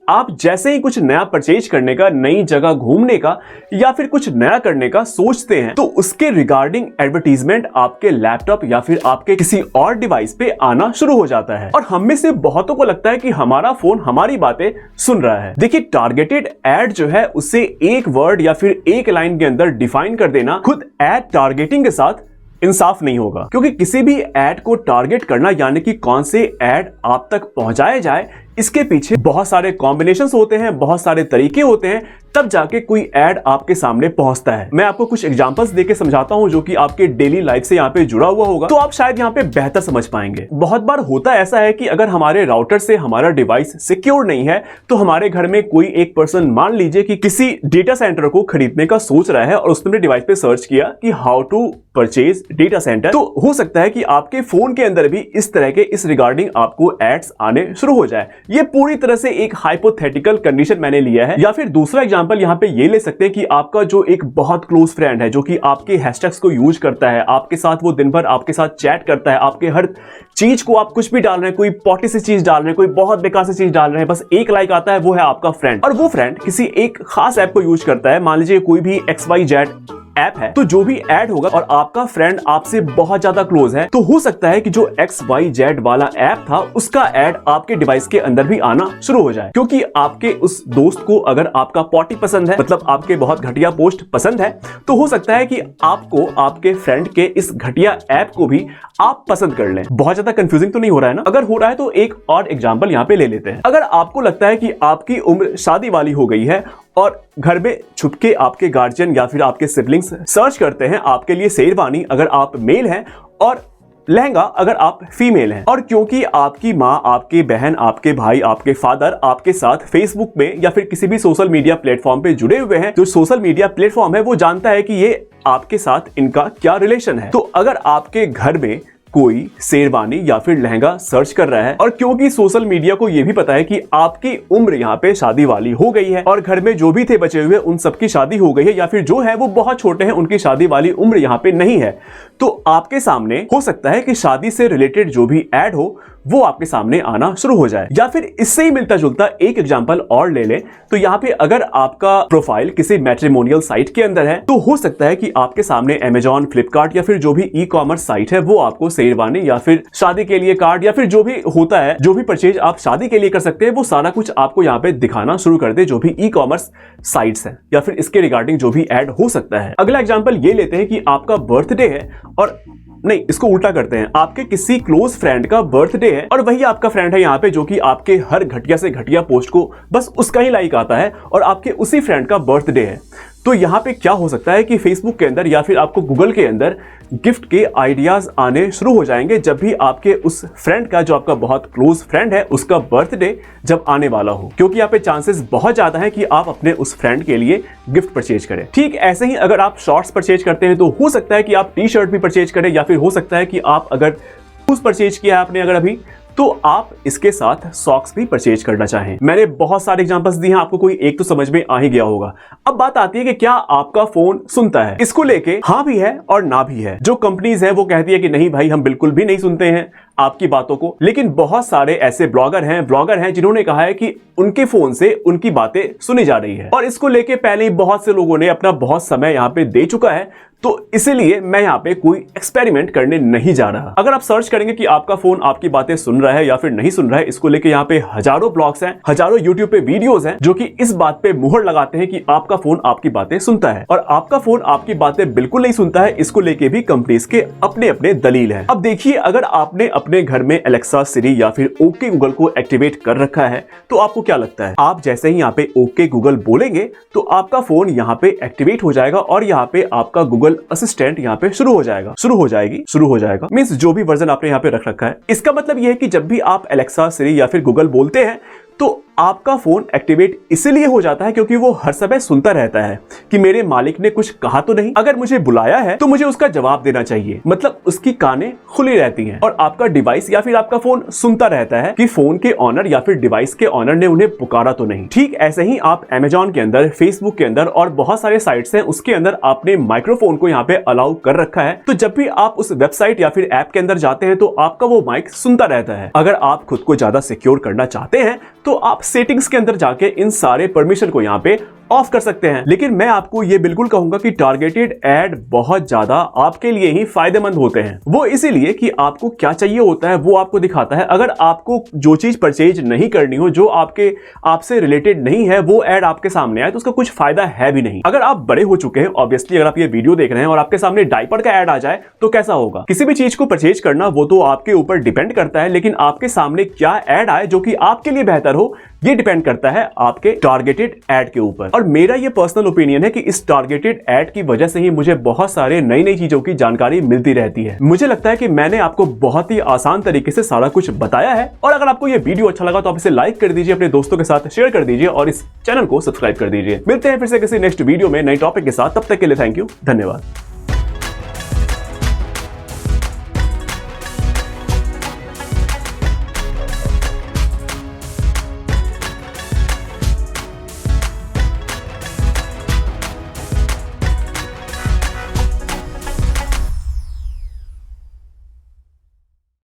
आप जैसे ही कुछ नया परचेज करने का, नई जगह घूमने का या फिर कुछ नया करने का सोचते हैं तो उसके रिगार्डिंग एडवर्टीजमेंट आपके लैपटॉप या फिर आपके किसी और डिवाइस पे आना शुरू हो जाता है। और हम में से बहुतों को लगता है कि हमारा फोन हमारी बातें सुन रहा है। देखिए, टारगेटेड एड जो है उसे एक वर्ड या फिर एक लाइन के अंदर डिफाइन कर देना खुद एड टारगेटिंग के साथ इंसाफ नहीं होगा, क्योंकि किसी भी एड को टारगेट करना यानी कि कौन से एड आप तक पहुंचाए जाए, इसके पीछे बहुत सारे कॉम्बिनेशंस होते हैं, बहुत सारे तरीके होते हैं, तब जाके कोई एड आपके सामने पहुंचता है। मैं आपको कुछ एग्जांपल्स देके समझाता हूं जो कि आपके डेली लाइफ से यहाँ पे जुड़ा हुआ होगा, तो आप शायद यहाँ पे बेहतर समझ पाएंगे। बहुत बार होता ऐसा है कि अगर हमारे राउटर से हमारा डिवाइस सिक्योर नहीं है तो हमारे घर में कोई एक पर्सन, मान लीजिए कि किसी डेटा सेंटर को खरीदने का सोच रहा है और उसने डिवाइस पे सर्च किया कि how to purchase data centre, तो हो सकता है कि आपके फोन के अंदर भी इस तरह के इस रिगार्डिंग आपको एड्स आने शुरू हो जाए। ये पूरी तरह से एक हाइपोथेटिकल कंडीशन मैंने लिया है। या फिर दूसरा एग्जांपल यहां पे ये ले सकते हैं कि आपका जो एक बहुत क्लोज फ्रेंड है, जो कि आपके हैशटैग्स को यूज करता है, आपके साथ वो दिन भर आपके साथ चैट करता है, आपके हर चीज को आप कुछ भी डाल रहे हैं, कोई पॉटी सी चीज डाल रहे हैं, कोई बहुत बेकार सी चीज डाल रहे हैं, बस एक लाइक आता है, वो है आपका फ्रेंड। और वो फ्रेंड किसी एक खास ऐप को यूज करता है, मान लीजिए कोई भी XYZ ऐप है, तो जो भी ऐड होगा और आपका फ्रेंड आपसे बहुत ज्यादा क्लोज है, तो हो सकता है कि जो XYZ वाला ऐप था उसका ऐड आपके डिवाइस के अंदर भी आना शुरू हो जाए, क्योंकि आपके उस दोस्त को अगर आपका पॉटी पसंद है, मतलब आपके बहुत घटिया पोस्ट पसंद है, तो हो सकता है कि आपको आपके फ्रेंड के इस घटिया ऐप को भी आप पसंद कर लें। बहुत ज्यादा कंफ्यूजिंग तो नहीं हो रहा है ना? अगर हो रहा है तो एक और एग्जांपल यहाँ पे ले लेते हैं। अगर आपको लगता है कि आपकी उम्र शादी वाली हो गई है और घर में छुपके आपके गार्जियन या फिर आपके सिबलिंग्स सर्च करते हैं आपके लिए शेरवानी अगर आप मेल हैं और लहंगा अगर आप फीमेल हैं, और क्योंकि आपकी माँ, आपके बहन, आपके भाई, आपके फादर आपके साथ फेसबुक में या फिर किसी भी सोशल मीडिया प्लेटफॉर्म पे जुड़े हुए हैं, जो सोशल मीडिया प्लेटफॉर्म है वो जानता है कि ये आपके साथ इनका क्या रिलेशन है, तो अगर आपके घर में कोई शेरवानी या फिर लहंगा सर्च कर रहा है और क्योंकि सोशल मीडिया को यह भी पता है कि आपकी उम्र यहाँ पे शादी वाली हो गई है और घर में जो भी थे बचे हुए उन सबकी शादी हो गई है, या फिर जो है वो बहुत छोटे हैं, उनकी शादी वाली उम्र यहाँ पे नहीं है, तो आपके सामने हो सकता है कि शादी से रिलेटेड जो भी ऐड हो वो आपके सामने आना शुरू हो जाए। या फिर इससे ही मिलता जुलता एक एग्जांपल और ले लें, तो यहाँ पे अगर आपका प्रोफाइल किसी मैट्रिमोनियल साइट के अंदर है, तो हो सकता है कि आपके सामने Amazon, फ्लिपकार्ट या फिर जो भी ई-कॉमर्स साइट है वो आपको शेरवानी या फिर शादी के लिए कार्ड या फिर जो भी होता है, जो भी परचेज आप शादी के लिए कर सकते हैं, वो सारा कुछ आपको यहाँ पे दिखाना शुरू कर दे, जो भी ई-कॉमर्स साइट्स हैं या फिर इसके रिगार्डिंग जो भी ऐड हो सकता है। अगला एग्जांपल ये लेते हैं कि आपका बर्थडे है, और नहीं, इसको उल्टा करते हैं, आपके किसी क्लोज फ्रेंड का बर्थडे है और वही आपका फ्रेंड है यहाँ पे जो कि आपके हर घटिया से घटिया पोस्ट को बस उसका ही लाइक आता है और आपके उसी फ्रेंड का बर्थडे है। तो यहाँ पे क्या हो सकता है कि फेसबुक के अंदर या फिर आपको गूगल के अंदर गिफ्ट के आइडियाज आने शुरू हो जाएंगे जब भी आपके उस फ्रेंड का, जो आपका बहुत क्लोज फ्रेंड है, उसका बर्थडे जब आने वाला हो, क्योंकि यहाँ पे चांसेस बहुत ज्यादा है कि आप अपने उस फ्रेंड के लिए गिफ्ट परचेज करें। ठीक ऐसे ही अगर आप शॉर्ट्स परचेज करते हैं तो हो सकता है कि आप टी-शर्ट भी परचेज करें, या फिर हो सकता है कि आप अगर शूज परचेज किया है आपने अगर अभी, तो आप इसके साथ सॉक्स भी परचेज करना चाहें। मैंने बहुत सारे एग्जांपल्स दिए हैं, आपको कोई एक तो समझ में आ ही गया होगा। अब बात आती है कि क्या आपका फोन सुनता है? इसको लेके हाँ भी है और ना भी है। जो कंपनीज हैं वो कहती है कि नहीं भाई, हम बिल्कुल भी नहीं सुनते हैं आपकी बातों को, लेकिन बहुत सारे ऐसे ब्लॉगर हैं जिन्होंने कहा है कि उनके फोन से उनकी बातें सुनी जा रही है, और इसको लेके पहले ही बहुत से लोगों ने अपना बहुत समय यहाँ पे दे चुका है, तो इसीलिए मैं यहाँ पे कोई एक्सपेरिमेंट करने नहीं जा रहा। अगर आप सर्च करेंगे कि आपका फोन आपकी बातें सुन रहा है या फिर नहीं सुन रहा है, इसको लेके यहाँ पे हजारों ब्लॉग्स हैं, हजारों यूट्यूब पे वीडियोस हैं जो कि इस बात पे मुहर लगाते हैं कि आपका फोन आपकी बातें सुनता है, और आपका फोन आपकी बातें बिल्कुल नहीं सुनता है, इसको लेके भी कंपनीज के अपने अपने दलील है। अब देखिए, अगर आपने अपने घर में एलेक्सा, सिरी या फिर ओके गूगल को एक्टिवेट कर रखा है, तो आपको क्या लगता है, आप जैसे ही यहाँ पे ओके गूगल बोलेंगे तो आपका फोन यहाँ पे एक्टिवेट हो जाएगा और यहाँ पे आपका गूगल असिस्टेंट यहाँ पे शुरू हो जाएगा मींस जो भी वर्जन आपने यहाँ पे रख रखा है। इसका मतलब यह है कि जब भी आप एलेक्सा, सिरी या फिर गूगल बोलते हैं तो आपका फोन एक्टिवेट इसलिए हो जाता है क्योंकि वो हर समय सुनता रहता है कि मेरे मालिक ने कुछ कहा तो नहीं, अगर मुझे बुलाया है तो मुझे उसका जवाब देना चाहिए, मतलब उसकी कानें खुली रहती हैं। और आपका डिवाइस या फिर आपका फोन सुनता रहता है कि फोन के ऑनर या फिर डिवाइस के ऑनर ने उन्हें पुकारा तो नहीं। ठीक ऐसे ही आप Amazon के अंदर, फेसबुक के अंदर और बहुत सारे साइट्स हैं उसके अंदर आपने माइक्रोफोन को यहाँ पे अलाउ कर रखा है, तो जब भी आप उस वेबसाइट या फिर ऐप के अंदर जाते हैं तो आपका वो माइक सुनता रहता है। अगर आप खुद को ज्यादा सिक्योर करना चाहते हैं तो आप सेटिंग्स के अंदर जाके इन सारे परमिशन को यहाँ पे ऑफ कर सकते हैं। लेकिन मैं आपको ये बिल्कुल कहूंगा कि टारगेटेड ऐड बहुत ज्यादा आपके लिए ही फायदेमंद होते हैं। वो इसीलिए कि आपको क्या चाहिए होता है वो आपको दिखाता है। अगर आपको जो चीज परचेज नहीं करनी हो, जो आपसे रिलेटेड नहीं है, वो ऐड आपके सामने आए तो उसका कुछ फायदा है भी नहीं। अगर आप बड़े हो चुके हैं, ऑब्वियसली अगर आप ये वीडियो देख रहे हैं और आपके सामने डायपर का ऐड आ जाए तो कैसा होगा। किसी भी चीज को परचेज करना वो तो आपके ऊपर डिपेंड करता है, लेकिन आपके सामने क्या ऐड आए जो कि आपके लिए बेहतर हो, ये डिपेंड करता है आपके टारगेटेड ऐड के ऊपर। और मेरा ये पर्सनल ओपिनियन है कि इस टारगेटेड ऐड की वजह से ही मुझे बहुत सारे नई नई चीजों की जानकारी मिलती रहती है। मुझे लगता है कि मैंने आपको बहुत ही आसान तरीके से सारा कुछ बताया है। और अगर आपको ये वीडियो अच्छा लगा तो आप इसे लाइक कर दीजिए, अपने दोस्तों के साथ शेयर कर दीजिए और इस चैनल को सब्सक्राइब कर दीजिए। मिलते हैं फिर से किसी नेक्स्ट वीडियो में नई टॉपिक के साथ। तब तक के लिए थैंक यू, धन्यवाद।